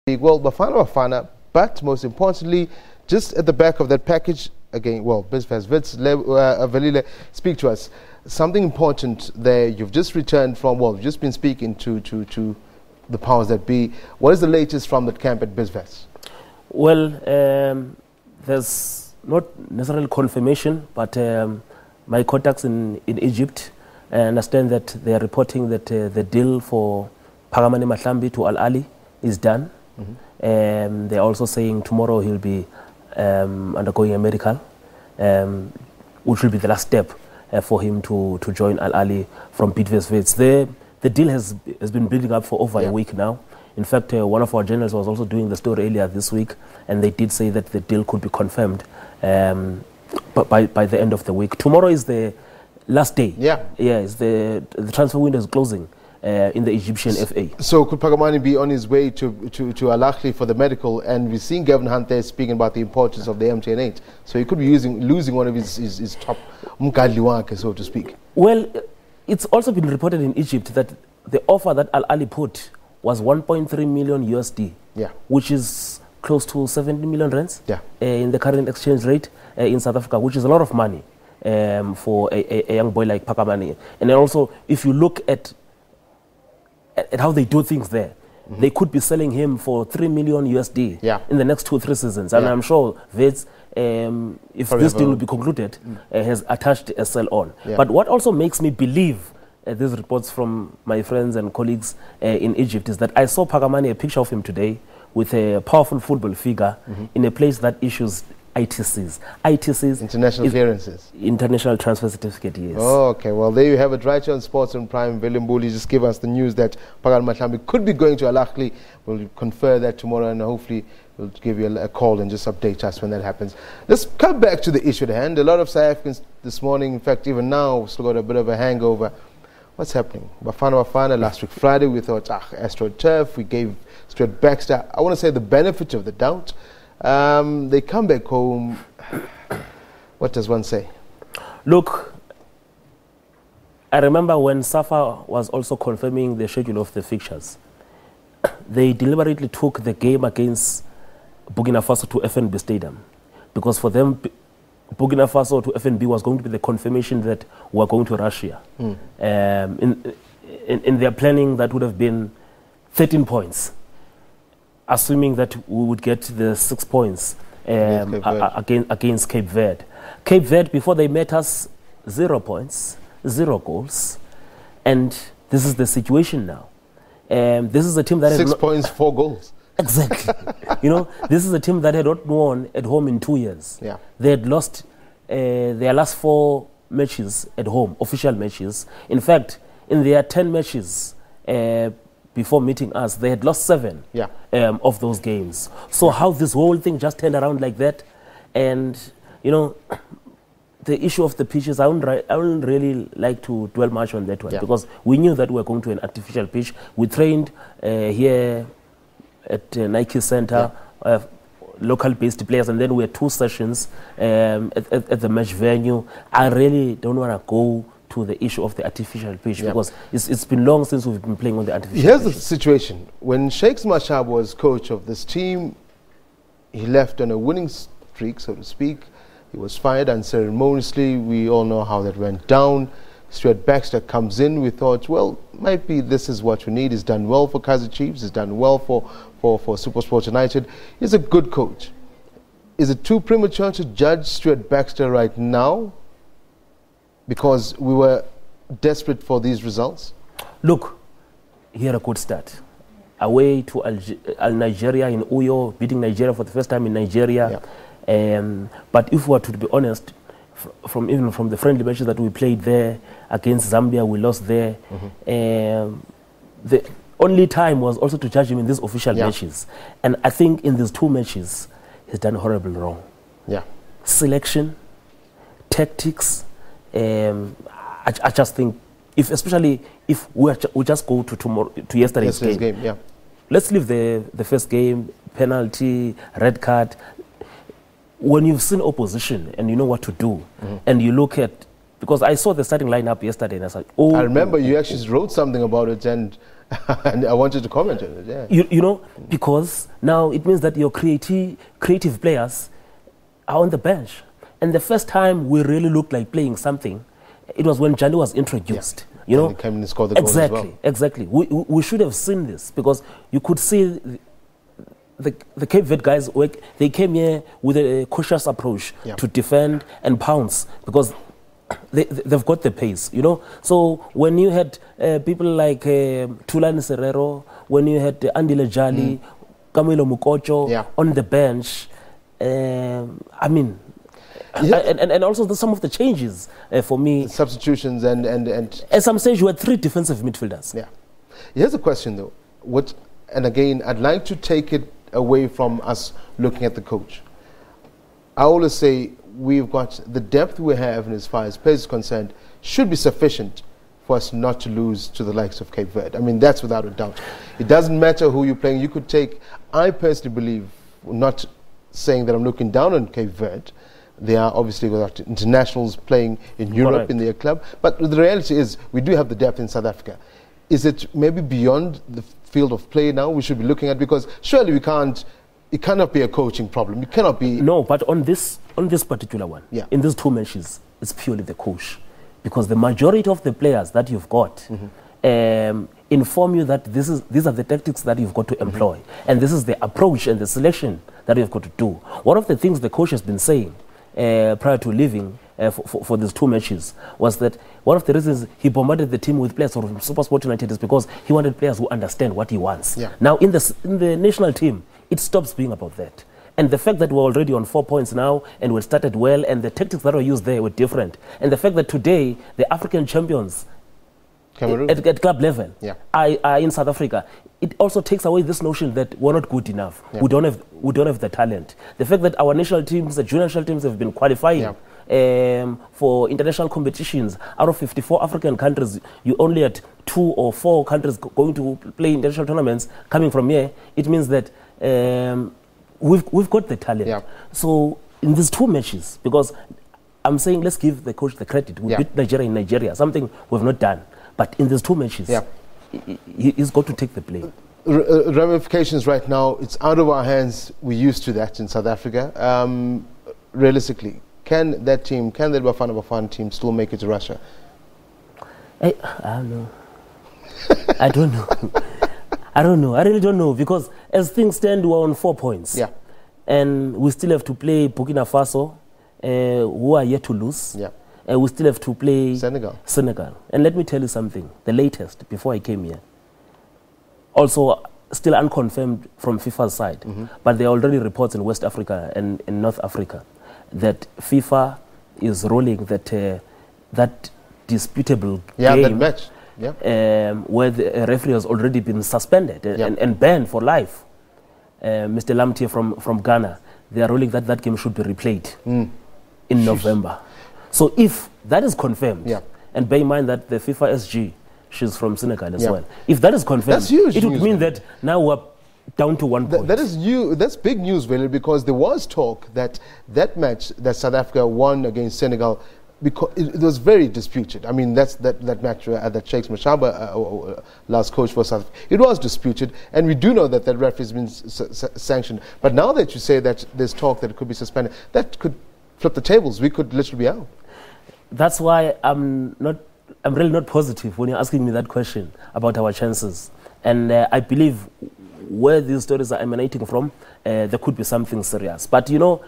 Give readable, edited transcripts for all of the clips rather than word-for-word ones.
Well, Bafana Bafana, but most importantly, just at the back of that package, again, well, Velile, speak to us. Something important there, you've just returned from, well, you've just been speaking to the powers that be. What is the latest from that camp at Bizvest? Well, there's not necessarily confirmation, but my contacts in Egypt, I understand that they are reporting that the deal for Pagamani Mahlambi to Ahly is done. They're also saying tomorrow he'll be undergoing a medical, which will be the last step for him to join Ahly from Bizvest. The deal has been building up for over a week now. In fact, one of our journalists was also doing the story earlier this week, and they did say that the deal could be confirmed by the end of the week. Tomorrow is the last day. It's the transfer window is closing in the Egyptian FA. So could Pagamani be on his way to Ahly for the medical? And we've seen Gavin Hunt there speaking about the importance of the MTN8. So he could be losing one of his top mkadliwake, so to speak. Well, it's also been reported in Egypt that the offer that Ahly put was 1.3 million USD, which is close to 70 million rands in the current exchange rate in South Africa, which is a lot of money for a young boy like Pagamani. And then also, if you look at how they do things there, they could be selling him for 3 million USD in the next 2-3 seasons. And I'm sure Vets, if this deal will be concluded, has attached a sell on. But what also makes me believe these reports from my friends and colleagues in Egypt is that I saw Pagamani, a picture of him today, with a powerful football figure in a place that issues ITCs. ITCs, international clearances. International transfer certificate, yes. Oh, okay. Well, there you have it right here on Sports on Prime. Velile Mbuli just give us the news that Pagamani Mahlambi could be going to Ahly. We'll confer that tomorrow, and hopefully we'll give you a call and just update us when that happens. Let's come back to the issue at hand. A lot of South Africans this morning, in fact, even now, still got a bit of a hangover. What's happening? Bafana Bafana, last week Friday, we thought, AstroTurf, we gave Stuart Baxter, I want to say, the benefit of the doubt. They come back home. What does one say? Look, I remember when SAFA was also confirming the schedule of the fixtures. They deliberately took the game against Burkina Faso to FNB Stadium, because for them, Burkina Faso to FNB was going to be the confirmation that we are going to Russia. In their planning, that would have been 13 points. Assuming that we would get the 6 points against Cape Verde. Cape Verde, before they met us, 0 points, 0 goals. And this is the situation now. This is a team that 6 points, 4 goals. Exactly. This is a team that had not won at home in 2 years. They had lost their last 4 matches at home, official matches. In fact, in their 10 matches, before meeting us, they had lost 7 of those games. So how this whole thing just turned around like that, and the issue of the pitches, I wouldn't really like to dwell much on that one, because we knew that we were going to an artificial pitch. We trained here at Nike Center, local-based players, and then we had 2 sessions at the match venue. I really don't want to go to the issue of the artificial pitch, because it's been long since we've been playing on the artificial pitch. Here's the situation. When Sheikh Mashab was coach of this team, he left on a winning streak, so to speak. He was fired unceremoniously. We all know how that went down. Stuart Baxter comes in. We thought, well, might be this is what we need. He's done well for Kaizer Chiefs. He's done well for SuperSport United. He's a good coach. Is it too premature to judge Stuart Baxter right now, because we were desperate for these results? Look, he had a good start. Away to Nigeria in Uyo, beating Nigeria for the first time in Nigeria. But if we were to be honest, even from the friendly matches that we played there against Zambia, we lost there. The only time was also to judge him in these official matches. And I think in these 2 matches, he's done horribly wrong. Selection, tactics. I just think, especially if we just go to yesterday's game. Let's leave the first game, penalty, red card. When you've seen opposition and you know what to do, and you look at because I saw the starting lineup yesterday and I said, oh. I remember you actually wrote something about it and, and I wanted to comment on it, yeah. You know, because now it means that your creative players are on the bench. And the first time we really looked like playing something, it was when Jali was introduced. Yeah. You know, and he came and scored the goal as well. Exactly. We should have seen this because you could see the Cape Verde guys, they came here with a cautious approach to defend and pounce because they've got the pace, you know. So when you had people like Tulani Serrero, when you had Andile Jali, Camilo Mukocho on the bench, I mean, and also some of the changes for me. Substitutions and at some stage you had 3 defensive midfielders. Yeah. Here's a question though. And again, I'd like to take it away from us looking at the coach. I always say we've got the depth we have, and as far as players is concerned, should be sufficient for us not to lose to the likes of Cape Verde. I mean, that's without a doubt. It doesn't matter who you're playing. You could take, I personally believe, not saying that I'm looking down on Cape Verde. They are obviously got internationals playing in Europe in their club. But the reality is we do have the depth in South Africa. Is it maybe beyond the field of play now we should be looking at? Because surely we can't, it cannot be a coaching problem. It cannot be... No, but on this particular one, in these 2 matches, it's purely the coach. Because the majority of the players that you've got inform you that these are the tactics that you've got to employ. And this is the approach and the selection that you've got to do. One of the things the coach has been saying prior to leaving for these 2 matches was that one of the reasons he bombarded the team with players from SuperSport United is because he wanted players who understand what he wants. Now in the national team, it stops being about that. And the fact that we're already on 4 points now and we started well and the tactics that were used there were different. And the fact that today the African champions at club level are in South Africa, it also takes away this notion that we're not good enough. We don't have the talent. The fact that our national teams, the junior national teams, have been qualifying for international competitions. Out of 54 African countries, you only had 2 or 4 countries going to play international tournaments coming from here. It means that we've got the talent. So in these 2 matches, because I'm saying let's give the coach the credit. We beat Nigeria in Nigeria, something we've not done. But in these 2 matches, he's got to take the blame. Ramifications right now, it's out of our hands. We're used to that in South Africa. Realistically, can that Bafana Bafana team still make it to Russia? I don't know. I don't know. I don't know. I really don't know, because as things stand, we're on 4 points. And we still have to play Burkina Faso, who are yet to lose. We still have to play Senegal. And let me tell you something, the latest, before I came here, also still unconfirmed from FIFA's side, but there are already reports in West Africa and in North Africa that FIFA is ruling that that disputable game, that match, where the referee has already been suspended and banned for life, Mr. Lamtie from Ghana, they are ruling that that game should be replayed in November. So if that is confirmed, and bear in mind that the FIFA SG, she's from Senegal as well. If that is confirmed, that's huge it would mean that now we're down to 1 point. That is that's big news, really, because there was talk that that match that South Africa won against Senegal, because it was very disputed. I mean, that match that Sheikh Mashaba, last coach for South Africa, it was disputed, and we do know that that referee has been sanctioned. But now that you say that there's talk that it could be suspended, that could flip the tables. We could literally be out. That's why I'm really not positive when you're asking me that question about our chances. And I believe where these stories are emanating from, there could be something serious. But you know,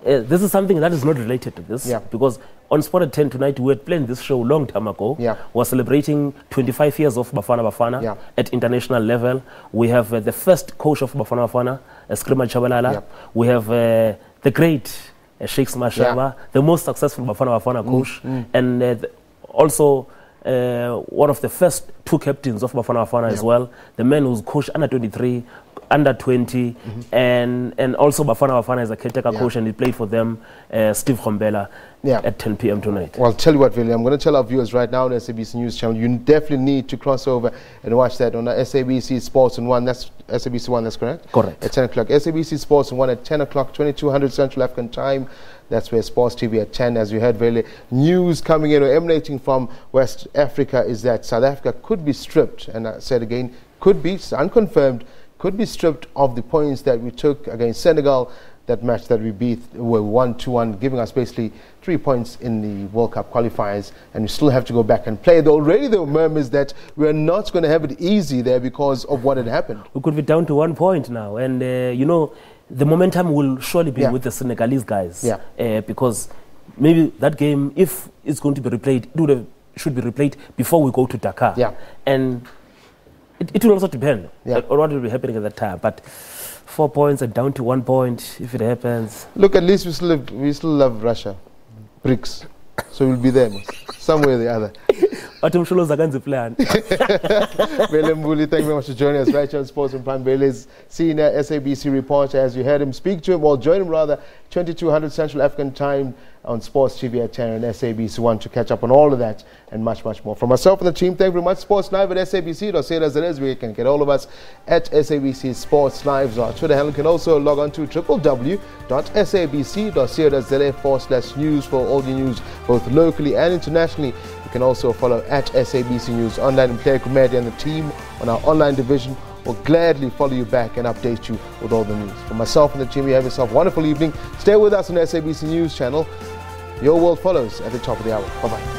this is something that is not related to this, because on Sport at 10 tonight, we had planned this show long time ago. We're celebrating 25 years of Bafana Bafana at international level. We have the first coach of Bafana Bafana, Skrima Chabalala. We have the great Sheikh Mashaba, the most successful Bafana Bafana coach, and also one of the first 2 captains of Bafana Bafana as well, the man who's coached under 23, under 20, and also Bafana Bafana is a caretaker coach, and he played for them, Steve Khombela, at 10 p.m. tonight. Well, tell you what, Velile, I'm going to tell our viewers right now on the SABC News channel, you definitely need to cross over and watch that on the SABC Sports and 1. That's SABC 1, that's correct? Correct. At 10 o'clock. SABC Sports and 1 at 10 o'clock, 2200 Central African time. That's where Sports TV at 10, as you heard, Velile. News coming in or emanating from West Africa is that South Africa could be stripped, and I said again, could be, it's unconfirmed, could be stripped of the points that we took against Senegal, that match that we beat, were 1-1, giving us basically 3 points in the World Cup qualifiers, and we still have to go back and play. Already there were murmurs that we're not going to have it easy there because of what had happened. We could be down to 1 point now, and you know, the momentum will surely be with the Senegalese guys, because maybe that game, if it's going to be replayed, should be replayed before we go to Dakar. And it will also depend on what will be happening at that time. But 4 points and down to 1 point, if it happens. Look, at least we still love Russia, BRICS, so we'll be there some way or the other. Velile Mbuli, thank you very much for joining us right here on Sports and Prime. Velile is senior SABC reporter. As you heard him speak to him, well, join him rather, 2200 Central African time on Sports TV at 10 and SABC 1 to catch up on all of that and much, much more. From myself and the team, thank you very much. Sports Live at SABC.co.za, where you can get all of us at SABC Sports Live. Our Twitter handle. You can also log on to www.sabc.co.za/news for all the news, both locally and internationally. You can also follow at SABC News Online, and Player Comedy and the team on our online division will gladly follow you back and update you with all the news. For myself and the team, you have yourself a wonderful evening. Stay with us on the SABC News channel. Your world follows at the top of the hour. Bye-bye.